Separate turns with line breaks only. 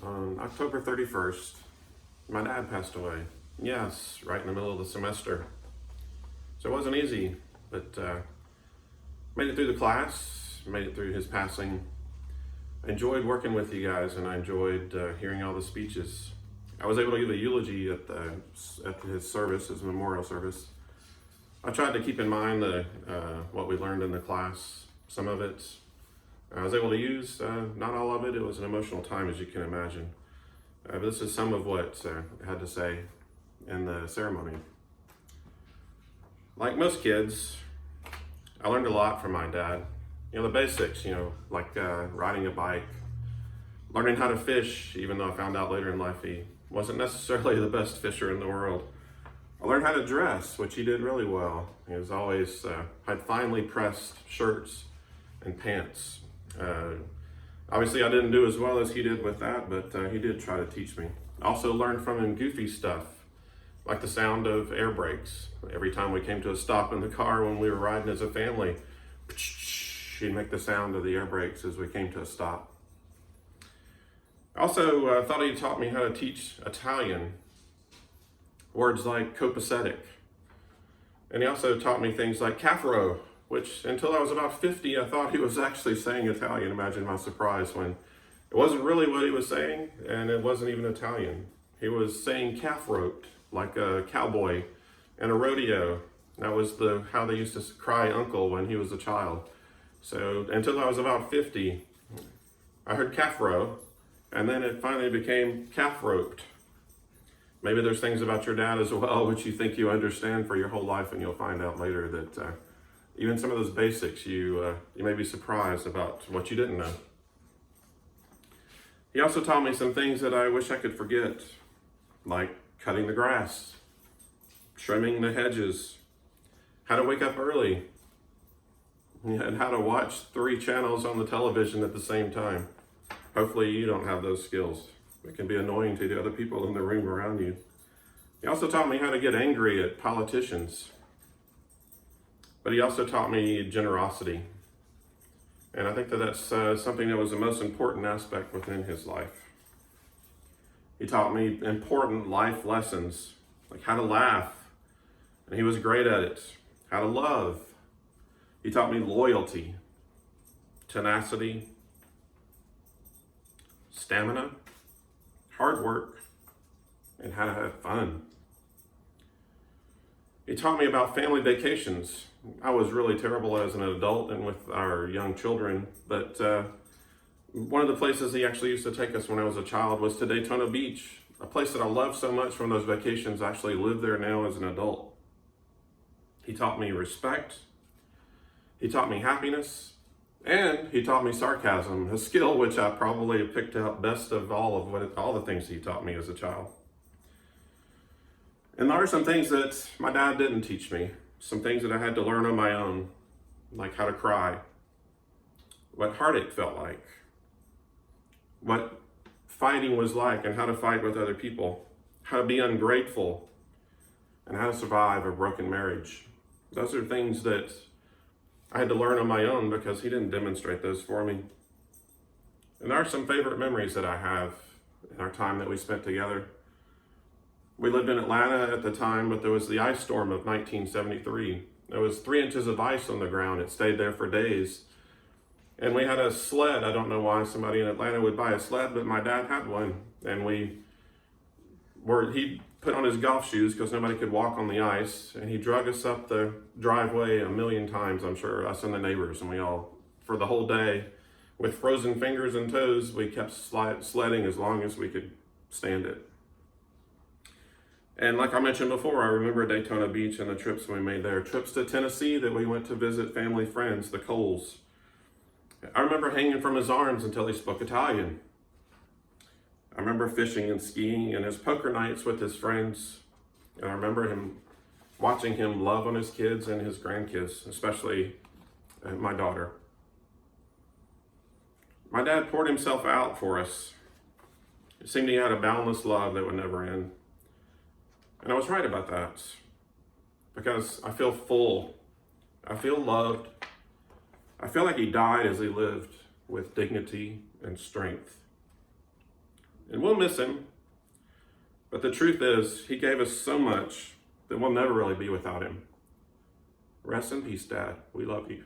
On October 31st, my dad passed away. Yes, right in the middle of the semester. So it wasn't easy, but made it through the class, made it through his passing. I enjoyed working with you guys, and I enjoyed hearing all the speeches. I was able to give a eulogy at his service, his memorial service. I tried to keep in mind what we learned in the class. Some of it I was able to use, not all of it. It was an emotional time, as you can imagine. But this is some of what I had to say in the ceremony. Like most kids, I learned a lot from my dad. The basics, like riding a bike, learning how to fish, even though I found out later in life he wasn't necessarily the best fisher in the world. I learned how to dress, which he did really well. He was always, had finely pressed shirts and pants. Obviously I didn't do as well as he did with that, but he did try to teach me. I also learned from him goofy stuff, like the sound of air brakes. Every time we came to a stop in the car when we were riding as a family, he'd make the sound of the air brakes as we came to a stop. I also thought he taught me how to teach Italian, words like copacetic. And he also taught me things like caffaro, which until I was about 50, I thought he was actually saying Italian. Imagine my surprise when it wasn't really what he was saying, and it wasn't even Italian. He was saying calf roped, like a cowboy in a rodeo. That was how they used to cry uncle when he was a child. So until I was about 50, I heard calf row, and then it finally became calf roped. Maybe there's things about your dad as well which you think you understand for your whole life, and you'll find out later that even some of those basics, you may be surprised about what you didn't know. He also taught me some things that I wish I could forget, like cutting the grass, trimming the hedges, how to wake up early, and how to watch 3 channels on the television at the same time. Hopefully you don't have those skills. It can be annoying to the other people in the room around you. He also taught me how to get angry at politicians. But he also taught me generosity. And I think that's something that was the most important aspect within his life. He taught me important life lessons, like how to laugh, and he was great at it. How to love. He taught me loyalty, tenacity, stamina, hard work, and how to have fun. He taught me about family vacations. I was really terrible as an adult and with our young children, but one of the places he actually used to take us when I was a child was to Daytona Beach, a place that I loved so much from those vacations. I actually live there now as an adult. He taught me respect. He taught me happiness. And he taught me sarcasm, a skill which I probably picked out best of all the things he taught me as a child. And there are some things that my dad didn't teach me, some things that I had to learn on my own, like how to cry, what heartache felt like, what fighting was like and how to fight with other people, how to be ungrateful, and how to survive a broken marriage. Those are things that I had to learn on my own because he didn't demonstrate those for me. And there are some favorite memories that I have in our time that we spent together. We lived in Atlanta at the time, but there was the ice storm of 1973. There was 3 inches of ice on the ground. It stayed there for days. And we had a sled. I don't know why somebody in Atlanta would buy a sled, but my dad had one. And he put on his golf shoes because nobody could walk on the ice. And he drug us up the driveway a million times, I'm sure, us and the neighbors. And we all, for the whole day, with frozen fingers and toes, we kept sledding as long as we could stand it. And like I mentioned before, I remember Daytona Beach and the trips we made there. Trips to Tennessee that we went to visit family friends, the Coles. I remember hanging from his arms until he spoke Italian. I remember fishing and skiing and his poker nights with his friends. And I remember watching him love on his kids and his grandkids, especially my daughter. My dad poured himself out for us. It seemed he had a boundless love that would never end. And I was right about that, because I feel full. I feel loved. I feel like he died as he lived with dignity and strength. And we'll miss him. But the truth is, he gave us so much that we'll never really be without him. Rest in peace, Dad. We love you.